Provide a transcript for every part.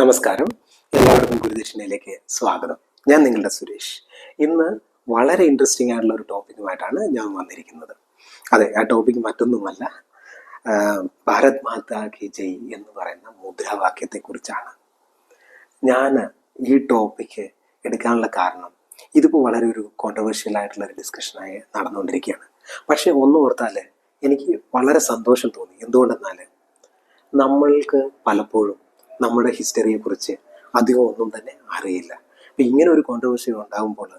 നമസ്കാരം, എല്ലാവർക്കും ഗുരുദക്ഷിണയിലേക്ക് സ്വാഗതം. ഞാൻ നിങ്ങളുടെ സുരേഷ്. ഇന്ന് വളരെ ഇൻട്രസ്റ്റിംഗ് ആയിട്ടുള്ള ഒരു ടോപ്പിക്കുമായിട്ടാണ് ഞാൻ വന്നിരിക്കുന്നത്. അതെ, ആ ടോപ്പിക്ക് മറ്റൊന്നുമല്ല, ഭാരത് മാതാ കി ജയ് എന്ന് പറയുന്ന മുദ്രാവാക്യത്തെക്കുറിച്ചാണ്. ഞാൻ ഈ ടോപ്പിക്ക് എടുക്കാനുള്ള കാരണം ഇതിപ്പോൾ വളരെ ഒരു കോൺട്രവേഴ്ഷ്യൽ ആയിട്ടുള്ള ഒരു ഡിസ്കഷനായി നടന്നുകൊണ്ടിരിക്കുകയാണ്. പക്ഷെ ഒന്ന് ഓർത്താൽ എനിക്ക് വളരെ സന്തോഷം തോന്നി. എന്തുകൊണ്ടെന്നാൽ നമ്മൾക്ക് പലപ്പോഴും നമ്മുടെ ഹിസ്റ്ററിയെക്കുറിച്ച് അധികം ഒന്നും തന്നെ അറിയില്ല. അപ്പം ഇങ്ങനെ ഒരു കോൺട്രവേഴ്സി ഉണ്ടാകുമ്പോൾ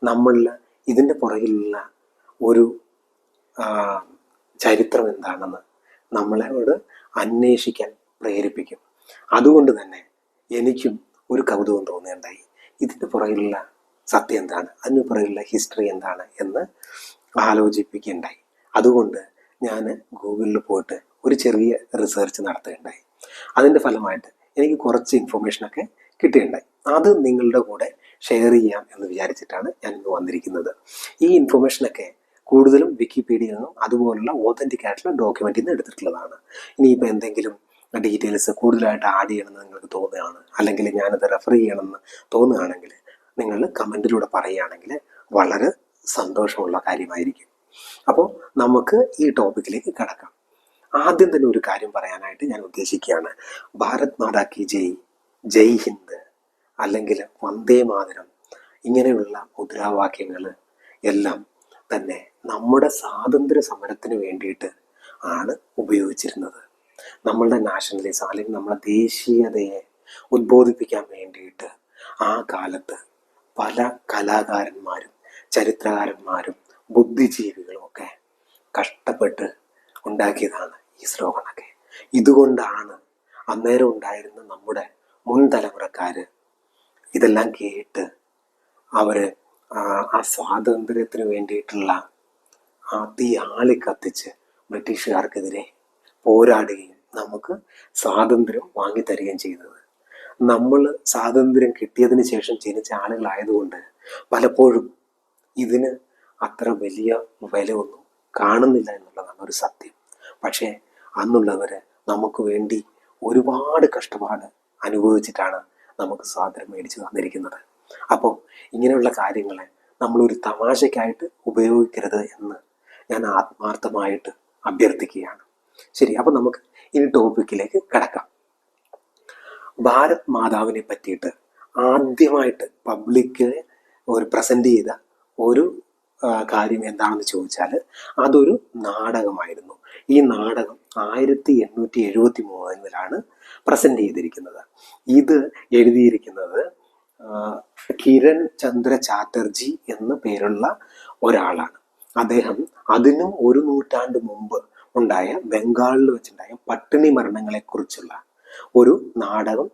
നമ്മളിൽ ഇതിൻ്റെ പുറകിലുള്ള ഒരു ചരിത്രം എന്താണെന്ന് നമ്മളോട് അന്വേഷിക്കാൻ പ്രേരിപ്പിക്കും. അതുകൊണ്ട് തന്നെ എനിക്കും ഒരു കൗതുകം തോന്നുകയുണ്ടായി. ഇതിൻ്റെ പുറകിലുള്ള സത്യം എന്താണ്, അതിന് പുറകിലുള്ള ഹിസ്റ്ററി എന്താണ് എന്ന് ആലോചിപ്പിക്കുകയുണ്ടായി. അതുകൊണ്ട് ഞാൻ ഗൂഗിളിൽ പോയിട്ട് ഒരു ചെറിയ റിസർച്ച് നടത്തുകയുണ്ടായി. അതിൻ്റെ ഫലമായിട്ട് എനിക്ക് കുറച്ച് ഇൻഫർമേഷനൊക്കെ കിട്ടുകയുണ്ടായി. അത് നിങ്ങളുടെ കൂടെ ഷെയർ ചെയ്യാം എന്ന് വിചാരിച്ചിട്ടാണ് ഞാൻ ഇന്ന് വന്നിരിക്കുന്നത്. ഈ ഇൻഫർമേഷനൊക്കെ കൂടുതലും വിക്കിപീഡിയയിൽ നിന്നും അതുപോലുള്ള ഓതൻറ്റിക് ആയിട്ടുള്ള ഡോക്യുമെൻറ്റിൽ നിന്ന് എടുത്തിട്ടുള്ളതാണ്. ഇനിയിപ്പോൾ എന്തെങ്കിലും ഡീറ്റെയിൽസ് കൂടുതലായിട്ട് ആഡ് ചെയ്യണമെന്ന് നിങ്ങൾക്ക് തോന്നുകയാണ്, അല്ലെങ്കിൽ ഞാനത് റെഫർ ചെയ്യണമെന്ന് തോന്നുകയാണെങ്കിൽ നിങ്ങൾ കമൻറ്റിലൂടെ പറയുകയാണെങ്കിൽ വളരെ സന്തോഷമുള്ള കാര്യമായിരിക്കും. അപ്പോൾ നമുക്ക് ഈ ടോപ്പിക്കിലേക്ക് കടക്കാം. ആദ്യം തന്നെ ഒരു കാര്യം പറയാനായിട്ട് ഞാൻ ഉദ്ദേശിക്കുകയാണ്. ഭാരത് മാതാ കി ജയ്, ജയ് ഹിന്ദ് അല്ലെങ്കിൽ വന്ദേ മാതരം ഇങ്ങനെയുള്ള മുദ്രാവാക്യങ്ങൾ എല്ലാം തന്നെ നമ്മുടെ സ്വാതന്ത്ര്യ സമരത്തിന് വേണ്ടിയിട്ട് ആണ് ഉപയോഗിച്ചിരുന്നത്. നമ്മളുടെ നാഷണലിസം അല്ലെങ്കിൽ നമ്മുടെ ദേശീയതയെ ഉദ്ബോധിപ്പിക്കാൻ വേണ്ടിയിട്ട് ആ കാലത്ത് പല കലാകാരന്മാരും ചരിത്രകാരന്മാരും ബുദ്ധിജീവികളും ഒക്കെ കഷ്ടപ്പെട്ട് ഉണ്ടാക്കിയതാണ് ഈ സ്ലോഗനൊക്കെ. ഇതുകൊണ്ടാണ് അന്നേരം ഉണ്ടായിരുന്ന നമ്മുടെ മുൻ തലമുറക്കാർ ഇതെല്ലാം കേട്ട് അവർ ആ സ്വാതന്ത്ര്യത്തിന് വേണ്ടിയിട്ടുള്ള ആ തീ ആളിക്കത്തിച്ച് ബ്രിട്ടീഷുകാർക്കെതിരെ പോരാടുകയും നമുക്ക് സ്വാതന്ത്ര്യം വാങ്ങിത്തരികയും ചെയ്തത്. നമ്മൾ സ്വാതന്ത്ര്യം കിട്ടിയതിന് ശേഷം ജനിച്ച ആളുകളായതുകൊണ്ട് പലപ്പോഴും ഇതിന് അത്ര വലിയ വിലയൊന്നും കാണുന്നില്ല എന്നുള്ളതാണ് ഒരു സത്യം. പക്ഷേ അന്നുള്ളവർ നമുക്ക് വേണ്ടി ഒരുപാട് കഷ്ടപ്പാട് അനുഭവിച്ചിട്ടാണ് നമുക്ക് സ്വാതന്ത്ര്യം മേടിച്ച് തന്നിരിക്കുന്നത്. അപ്പോൾ ഇങ്ങനെയുള്ള കാര്യങ്ങളെ നമ്മളൊരു തമാശയ്ക്കായിട്ട് ഉപയോഗിക്കരുത് എന്ന് ഞാൻ ആത്മാർത്ഥമായിട്ട് അഭ്യർത്ഥിക്കുകയാണ്. ശരി, അപ്പോൾ നമുക്ക് ഈ ടോപ്പിക്കിലേക്ക് കടക്കാം. ഭാരത് മാതാവിനെ പറ്റിയിട്ട് ആദ്യമായിട്ട് പബ്ലിക്കിന് ഒരു പ്രസൻറ്റ് ചെയ്ത ഒരു കാര്യം എന്താണെന്ന് ചോദിച്ചാൽ അതൊരു നാടകമായിരുന്നു. ഈ നാടകം 1873 പ്രസൻറ്റ് ചെയ്തിരിക്കുന്നത്. ഇത് എഴുതിയിരിക്കുന്നത് കിരൺ ചന്ദ്ര ചാറ്റർജി എന്ന പേരുള്ള ഒരാളാണ്. അദ്ദേഹം അതിനും ഒരു നൂറ്റാണ്ട് മുമ്പ് ഉണ്ടായ ബംഗാളിൽ വെച്ചുണ്ടായ പട്ടിണി മരണങ്ങളെക്കുറിച്ചുള്ള ഒരു നാടകം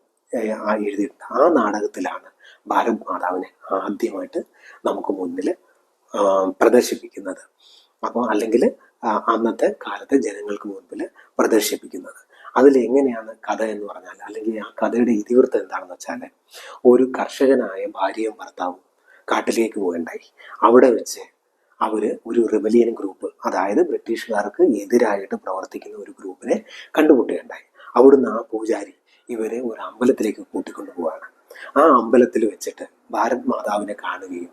എഴുതിയിട്ടുണ്ട്. ആ നാടകത്തിലാണ് ഭാരത് മാതാവിനെ ആദ്യമായിട്ട് നമുക്ക് മുന്നിൽ പ്രദർശിപ്പിക്കുന്നത്. അപ്പോൾ അല്ലെങ്കിൽ അന്നത്തെ കാലത്തെ ജനങ്ങൾക്ക് മുൻപിൽ പ്രദർശിപ്പിക്കുന്നത്. അതിലെങ്ങനെയാണ് കഥ എന്ന് പറഞ്ഞാൽ, അല്ലെങ്കിൽ ആ കഥയുടെ ഇതിവൃത്തം എന്താണെന്ന് വെച്ചാൽ, ഒരു കർഷകനായ ഭാര്യയും ഭർത്താവും കാട്ടിലേക്ക് പോകണ്ടായി. അവിടെ വെച്ച് അവർ ഒരു റിബലിയൻ ഗ്രൂപ്പ്, അതായത് ബ്രിട്ടീഷുകാർക്ക് എതിരായിട്ട് പ്രവർത്തിക്കുന്ന ഒരു ഗ്രൂപ്പിനെ കണ്ടുമുട്ടുകയുണ്ടായി. അവിടുന്ന് ആ പൂജാരി ഇവരെ ഒരു അമ്പലത്തിലേക്ക് കൂട്ടിക്കൊണ്ടു പോവുകയാണ്. ആ അമ്പലത്തിൽ വെച്ചിട്ട് ഭാരത് മാതാവിനെ കാണുകയും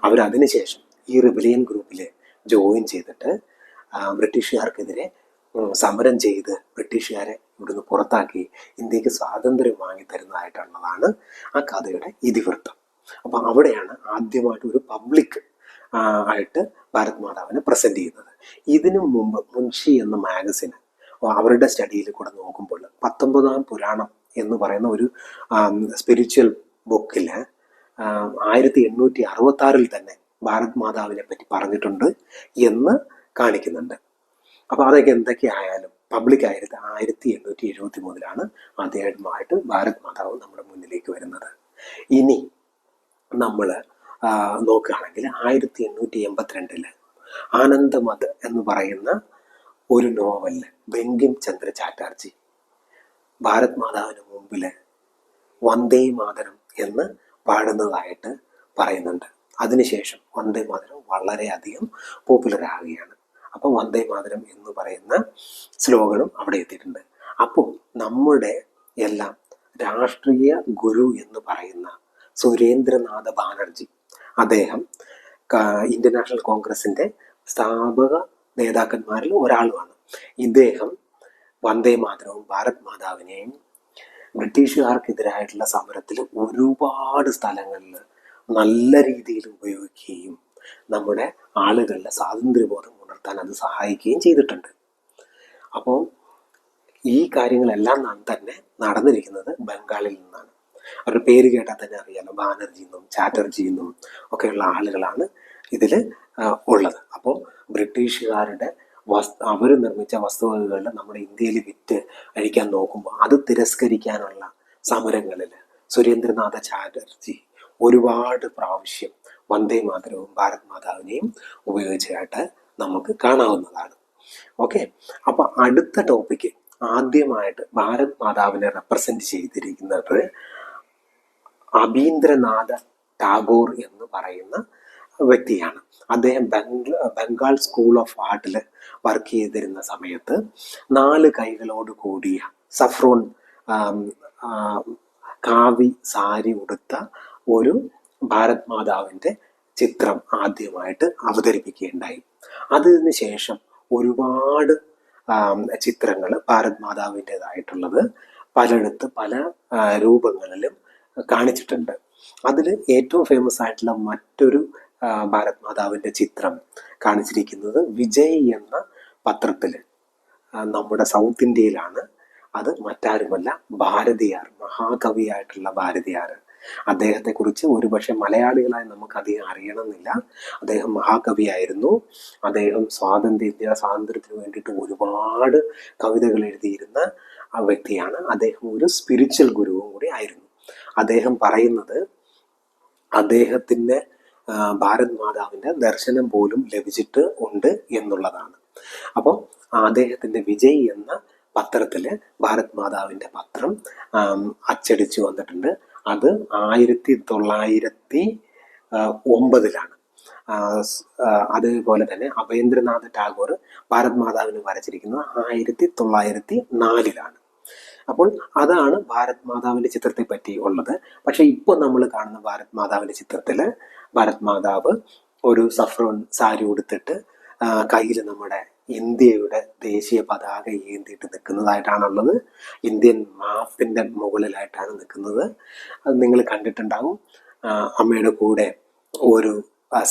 അവരതിനുശേഷം ഈ റിബലിയൻ ഗ്രൂപ്പിൽ ജോയിൻ ചെയ്തിട്ട് ബ്രിട്ടീഷുകാർക്കെതിരെ സമരം ചെയ്ത് ബ്രിട്ടീഷുകാരെ ഇവിടുന്ന് പുറത്താക്കി ഇന്ത്യക്ക് സ്വാതന്ത്ര്യം വാങ്ങി തരുന്നതായിട്ടുള്ളതാണ് ആ കഥയുടെ ഇതിവൃത്തം. അപ്പം അവിടെയാണ് ആദ്യമായിട്ട് ഒരു പബ്ലിക് ആയിട്ട് ഭാരത് മാതാവിനെ പ്രസൻറ്റ് ചെയ്യുന്നത്. ഇതിനു മുമ്പ് മുൻഷി എന്ന മാഗസിന് അവരുടെ സ്റ്റഡിയിൽ കൂടെ നോക്കുമ്പോൾ 19-ാം പുരാണം എന്ന് പറയുന്ന ഒരു സ്പിരിച്വൽ ബുക്കിൽ 1866 തന്നെ ഭാരത് മാതാവിനെ പറ്റി പറഞ്ഞിട്ടുണ്ട് എന്ന് കാണിക്കുന്നുണ്ട്. അപ്പോൾ അതൊക്കെ എന്തൊക്കെയായാലും പബ്ലിക് 1873 ആദ്യമായിട്ട് ഭാരത് മാതാവ് നമ്മുടെ മുന്നിലേക്ക് വരുന്നത്. ഇനി നമ്മൾ നോക്കുകയാണെങ്കിൽ 1882 ആനന്ദമത് എന്ന് പറയുന്ന ഒരു നോവലിൽ ബങ്കിം ചന്ദ്ര ചാറ്റർജി ഭാരത് മാതാവിന് മുമ്പിൽ വന്ദേ മാതരം എന്ന് പാടുന്നതായിട്ട് പറയുന്നുണ്ട്. അതിനുശേഷം വന്ദേ മാതരം വളരെയധികം പോപ്പുലർ ആവുകയാണ്. അപ്പോൾ വന്ദേ മാതരം എന്ന് പറയുന്ന സ്ലോഗനും അവിടെ എത്തിയിട്ടുണ്ട്. അപ്പോൾ നമ്മുടെ എല്ലാം രാഷ്ട്രീയ ഗുരു എന്ന് പറയുന്ന സുരേന്ദ്രനാഥ ബാനർജി, അദ്ദേഹം ഇന്ത്യൻ നാഷണൽ കോൺഗ്രസിന്റെ സ്ഥാപക നേതാക്കന്മാരിൽ ഒരാളുമാണ്. ഇദ്ദേഹം വന്ദേ മാതരവും ഭാരത് മാതാവിനെയും ബ്രിട്ടീഷുകാർക്കെതിരായിട്ടുള്ള സമരത്തിൽ ഒരുപാട് സ്ഥലങ്ങളിൽ നല്ല രീതിയിൽ ഉപയോഗിക്കുകയും നമ്മുടെ ആളുകളുടെ സ്വാതന്ത്ര്യബോധം ഉണർത്താൻ അത് സഹായിക്കുകയും ചെയ്തിട്ടുണ്ട്. അപ്പോൾ ഈ കാര്യങ്ങളെല്ലാം തന്നെ നടന്നിരിക്കുന്നത് ബംഗാളിൽ നിന്നാണ്. അവരുടെ പേര് കേട്ടാൽ തന്നെ അറിയാലോ, ബാനർജി എന്നും ചാറ്റർജി എന്നും ഒക്കെയുള്ള ആളുകളാണ് ഇതിൽ ഉള്ളത്. അപ്പോൾ ബ്രിട്ടീഷുകാരുടെ അവർ നിർമ്മിച്ച വസ്തുവകകൾ നമ്മുടെ ഇന്ത്യയിൽ വിറ്റ് അഴിക്കാൻ നോക്കുമ്പോൾ അത് തിരസ്കരിക്കാനുള്ള സമരങ്ങളിൽ സുരേന്ദ്രനാഥ ചാറ്റർജി ഒരുപാട് പ്രാവശ്യം വന്ദേ മാതരവും ഭാരത് മാതാവിനെയും ഉപയോഗിച്ചതായിട്ട് നമുക്ക് കാണാവുന്നതാണ്. ഓക്കെ, അപ്പൊ അടുത്ത ടോപ്പിക്ക്, ആദ്യമായിട്ട് ഭാരത് മാതാവിനെ റെപ്രസെന്റ് ചെയ്തിരിക്കുന്നത് അബീന്ദ്രനാഥ ടാഗോർ എന്ന് പറയുന്ന വ്യക്തിയാണ്. അദ്ദേഹം ബംഗാൾ സ്കൂൾ ഓഫ് ആർട്ടിൽ വർക്ക് ചെയ്തിരുന്ന സമയത്ത് 4 കൈകളോട് കൂടിയ സഫ്രോൺ കാവി സാരി ഉടുത്ത ഒരു ഭാരത് മാതാവിൻ്റെ ചിത്രം ആദ്യമായിട്ട് അവതരിപ്പിക്കുകയുണ്ടായി. അതിന് ശേഷം ഒരുപാട് ചിത്രങ്ങൾ ഭാരത് മാതാവിൻ്റെതായിട്ടുള്ളത് പലയിടത്ത് പല രൂപങ്ങളിലും കാണിച്ചിട്ടുണ്ട്. അതിൽ ഏറ്റവും ഫേമസ് ആയിട്ടുള്ള മറ്റൊരു ഭാരത് മാതാവിൻ്റെ ചിത്രം കാണിച്ചിരിക്കുന്നത് വിജയ് എന്ന പത്രത്തിൽ നമ്മുടെ സൗത്ത് ഇന്ത്യയിലാണ്. അത് മറ്റാരുമല്ല, ഭാരതിയാർ, മഹാകവിയായിട്ടുള്ള ഭാരതിയാർ. അദ്ദേഹത്തെക്കുറിച്ച് ഒരുപക്ഷെ മലയാളികളായി നമുക്ക് അധികം അറിയണമെന്നില്ല. അദ്ദേഹം മഹാകവിയായിരുന്നു. അദ്ദേഹം ഇന്ത്യയുടെ സ്വാതന്ത്ര്യത്തിന് വേണ്ടിയിട്ട് ഒരുപാട് കവിതകൾ എഴുതിയിരുന്ന ആ വ്യക്തിയാണ്. അദ്ദേഹം ഒരു സ്പിരിച്വൽ ഗുരുവും കൂടി ആയിരുന്നു. അദ്ദേഹം പറയുന്നത് അദ്ദേഹത്തിന് ഭാരത് മാതാവിൻ്റെ ദർശനം പോലും ലഭിച്ചിട്ട് ഉണ്ട് എന്നുള്ളതാണ്. അപ്പോൾ അദ്ദേഹത്തിൻ്റെ വിജയ് എന്ന പത്രത്തിൽ ഭാരത് മാതാവിൻ്റെ പത്രം അച്ചടിച്ചു വന്നിട്ടുണ്ട്. അത് 1909 അതേപോലെ തന്നെ അബീന്ദ്രനാഥ ടാഗോർ ഭാരത് മാതാവിന് വരച്ചിരിക്കുന്നത് 1904. അപ്പോൾ അതാണ് ഭാരത് മാതാവിൻ്റെ ചിത്രത്തെ പറ്റി ഉള്ളത്. പക്ഷെ ഇപ്പോൾ നമ്മൾ കാണുന്ന ഭാരത് മാതാവിൻ്റെ ചിത്രത്തിൽ ഭാരത് മാതാവ് ഒരു സഫ്രോൺ സാരി ഉടുത്തിട്ട് കയ്യിൽ നമ്മുടെ ഇന്ത്യയുടെ ദേശീയ പതാക ഏന്തിയിട്ട് നിൽക്കുന്നതായിട്ടാണുള്ളത്. ഇന്ത്യൻ മാപ്പിൻ്റെ മുകളിലായിട്ടാണ് നിൽക്കുന്നത്. അത് നിങ്ങൾ കണ്ടിട്ടുണ്ടാവും. അമ്മയുടെ കൂടെ ഒരു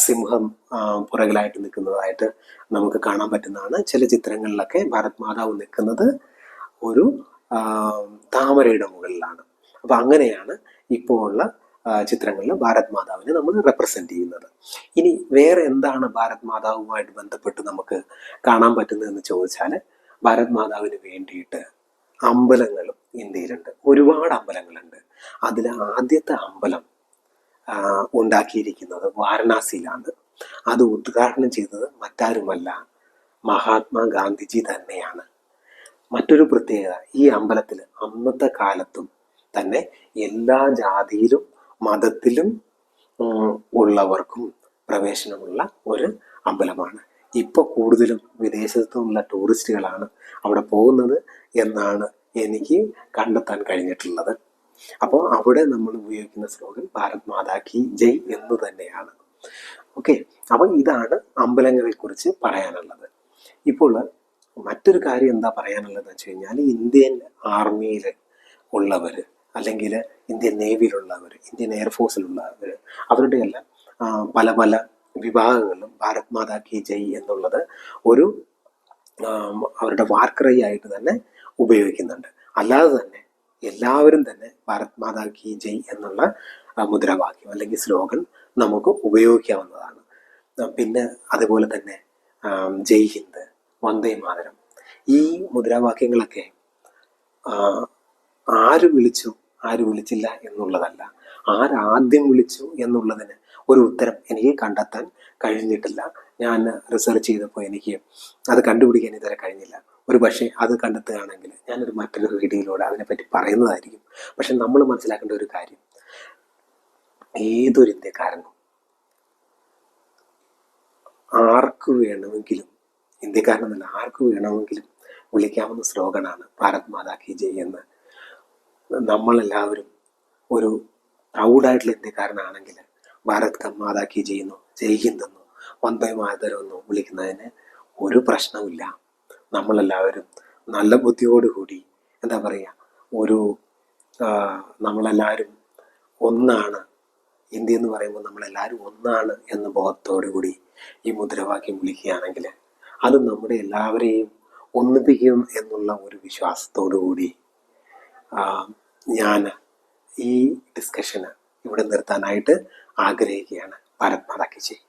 സിംഹം പുറകിലായിട്ട് നിൽക്കുന്നതായിട്ട് നമുക്ക് കാണാൻ പറ്റുന്നതാണ്. ചില ചിത്രങ്ങളിലൊക്കെ ഭാരത് മാതാവ് നിൽക്കുന്നത് ഒരു താമരയുടെ മുകളിലാണ്. അപ്പം അങ്ങനെയാണ് ഇപ്പോൾ ഉള്ള ചിത്രങ്ങളിൽ ഭാരത് മാതാവിനെ നമ്മൾ റെപ്രസെന്റ് ചെയ്യുന്നത്. ഇനി വേറെ എന്താണ് ഭാരത് മാതാവുമായിട്ട് ബന്ധപ്പെട്ട് നമുക്ക് കാണാൻ പറ്റുന്നതെന്ന് ചോദിച്ചാൽ, ഭാരത് മാതാവിന് വേണ്ടിയിട്ട് അമ്പലങ്ങളും ഇന്ത്യയിലുണ്ട്. ഒരുപാട് അമ്പലങ്ങളുണ്ട്. അതിൽ ആദ്യത്തെ അമ്പലം ഉണ്ടാക്കിയിരിക്കുന്നത് വാരണാസിയിലാണ്. അത് ഉദ്ഘാടനം ചെയ്തത് മറ്റാരുമല്ല, മഹാത്മാ ഗാന്ധിജി തന്നെയാണ്. മറ്റൊരു പ്രത്യേകത, ഈ അമ്പലത്തിൽ അന്നത്തെ കാലത്തും തന്നെ എല്ലാ ജാതിയിലും മതത്തിലും ഉള്ളവർക്കും പ്രവേശനമുള്ള ഒരു അമ്പലമാണ്. ഇപ്പോൾ കൂടുതലും വിദേശത്തു നിന്നുള്ള ടൂറിസ്റ്റുകളാണ് അവിടെ പോകുന്നത് എന്നാണ് എനിക്ക് കണ്ടെത്താൻ കഴിഞ്ഞിട്ടുള്ളത്. അപ്പോൾ അവിടെ നമ്മൾ ഉപയോഗിക്കുന്ന സ്ലോഗൻ ഭാരത് മാതാ കി ജയ് എന്ന് തന്നെയാണ്. ഓക്കെ, അപ്പോൾ ഇതാണ് അമ്പലങ്ങളെ കുറിച്ച് പറയാനുള്ളത്. ഇപ്പോൾ മറ്റൊരു കാര്യം എന്താ പറയാനുള്ളതെന്ന് വെച്ച് കഴിഞ്ഞാൽ, ഇന്ത്യൻ ആർമിയിൽ ഉള്ളവർ അല്ലെങ്കിൽ ഇന്ത്യൻ നേവിയിലുള്ളവർ, ഇന്ത്യൻ എയർഫോഴ്സിലുള്ളവർ, അവരുടെ എല്ലാം പല പല വിഭാഗങ്ങളിലും ഭാരത് മാതാ കി ജയ് എന്നുള്ളത് ഒരു അവരുടെ വാർക്രൈ ആയിട്ട് തന്നെ ഉപയോഗിക്കുന്നുണ്ട്. അല്ലാതെ തന്നെ എല്ലാവരും തന്നെ ഭാരത് മാതാ കി ജയ് എന്നുള്ള മുദ്രാവാക്യം അല്ലെങ്കിൽ സ്ലോഗൻ നമുക്ക് ഉപയോഗിക്കാവുന്നതാണ്. പിന്നെ അതുപോലെ തന്നെ ജയ് ഹിന്ദ്, വന്ദേ മാതരം, ഈ മുദ്രാവാക്യങ്ങളൊക്കെ ആര് വിളിച്ചു ആര് വിളിച്ചില്ല എന്നുള്ളതല്ല, ആരാദ്യം വിളിച്ചു എന്നുള്ളതിന് ഒരു ഉത്തരം എനിക്ക് കണ്ടെത്താൻ കഴിഞ്ഞിട്ടില്ല. ഞാൻ റിസർച്ച് ചെയ്തപ്പോൾ എനിക്ക് അത് കണ്ടുപിടിക്കാൻ ഇതുവരെ കഴിഞ്ഞില്ല. ഒരു പക്ഷേ അത് കണ്ടെത്തുകയാണെങ്കിൽ ഞാനൊരു മറ്റൊരു വീഡിയോയിലൂടെ അതിനെപ്പറ്റി പറയുന്നതായിരിക്കും. പക്ഷെ നമ്മൾ മനസ്സിലാക്കേണ്ട ഒരു കാര്യം, ഏതൊരു ഇന്ത്യക്കാരനും ആർക്ക് വേണമെങ്കിലും, ഇന്ത്യക്കാരനെന്നല്ല ആർക്ക് വേണമെങ്കിലും വിളിക്കാവുന്ന സ്ലോഗനാണ് ഭാരത് മാതാ കി ജയ് എന്ന്. നമ്മളെല്ലാവരും ഒരു പ്രൗഡായിട്ടുള്ള ഇന്ത്യക്കാരനാണെങ്കിൽ ഭാരത് കം മാതാ കി ജയ് ജയ് ഹിന്ദ് എന്നോ വന്ദേ മാതരം എന്നോ വിളിക്കുന്നതിന് ഒരു പ്രശ്നവുമില്ല. നമ്മളെല്ലാവരും നല്ല ബുദ്ധിയോടുകൂടി എന്താ പറയുക, ഒരു നമ്മളെല്ലാവരും ഒന്നാണ്, ഇന്ത്യ എന്ന് പറയുമ്പോൾ നമ്മളെല്ലാവരും ഒന്നാണ് എന്ന ബോധത്തോടു കൂടി ഈ മുദ്രാവാക്യം വിളിക്കുകയാണെങ്കിൽ അത് നമ്മുടെ എല്ലാവരെയും ഒന്നിപ്പിക്കും എന്നുള്ള ഒരു വിശ്വാസത്തോടു കൂടി ഞാൻ ഈ ഡിസ്കഷന് ഇവിടെ നിർത്താനായിട്ട് ആഗ്രഹിക്കുകയാണ്. ഭാരത് മാതാ കി ജയ്.